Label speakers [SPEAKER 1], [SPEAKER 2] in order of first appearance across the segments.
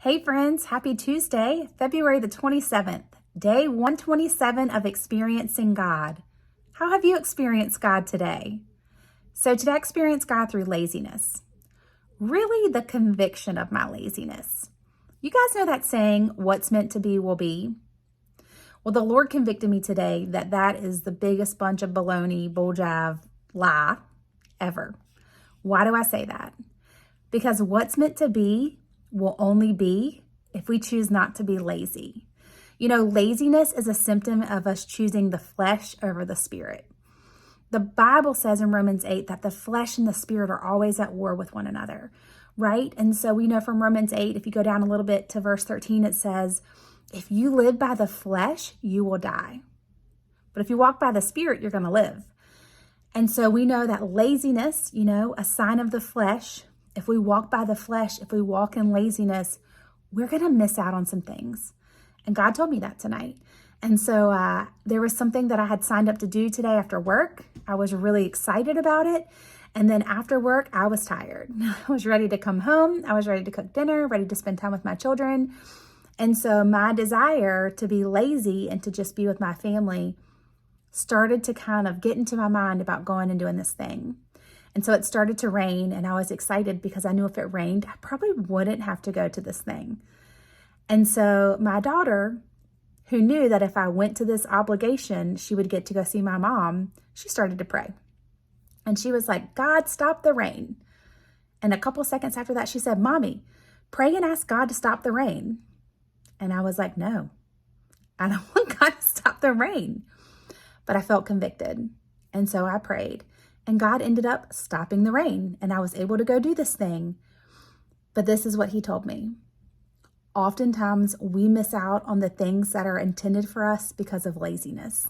[SPEAKER 1] Hey friends, happy Tuesday, February the 27th, day 127 of experiencing God. How have you experienced God today? So today I experienced God through laziness. Really the conviction of my laziness. You guys know that saying, what's meant to be will be? Well, the Lord convicted me today that that is the biggest bunch of baloney, bulljive, lie ever. Why do I say that? Because what's meant to be will only be if we choose not to be lazy. You know, laziness is a symptom of us choosing the flesh over the spirit. The Bible says in Romans 8 that the flesh and the spirit are always at war with one another, right? And so we know from Romans 8, if you go down a little bit to verse 13, it says, if you live by the flesh, you will die. But if you walk by the spirit, you're going to live. And so we know that laziness, a sign of the flesh. If we walk by the flesh, if we walk in laziness, we're going to miss out on some things. And God told me that tonight. And so there was something that I had signed up to do today after work. I was really excited about it. And then after work, I was tired. I was ready to come home. I was ready to cook dinner, ready to spend time with my children. And so my desire to be lazy and to just be with my family started to kind of get into my mind about going and doing this thing. And so it started to rain, and I was excited because I knew if it rained, I probably wouldn't have to go to this thing. And so my daughter, who knew that if I went to this obligation, she would get to go see my mom, she started to pray. And she was like, God, stop the rain. And a couple seconds after that, she said, Mommy, pray and ask God to stop the rain. And I was like, no, I don't want God to stop the rain. But I felt convicted. And so I prayed. And God ended up stopping the rain, and I was able to go do this thing. But this is what he told me. Oftentimes, we miss out on the things that are intended for us because of laziness.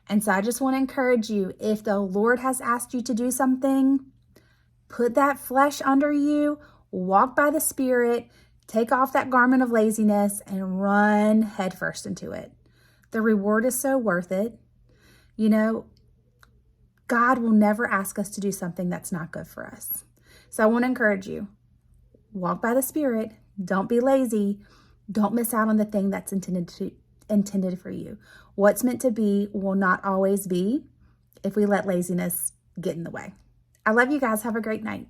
[SPEAKER 1] And so I just want to encourage you, if the Lord has asked you to do something, put that flesh under you, walk by the Spirit, take off that garment of laziness, and run headfirst into it. The reward is so worth it. God will never ask us to do something that's not good for us. So I want to encourage you, walk by the Spirit. Don't be lazy. Don't miss out on the thing that's intended for you. What's meant to be will not always be if we let laziness get in the way. I love you guys. Have a great night.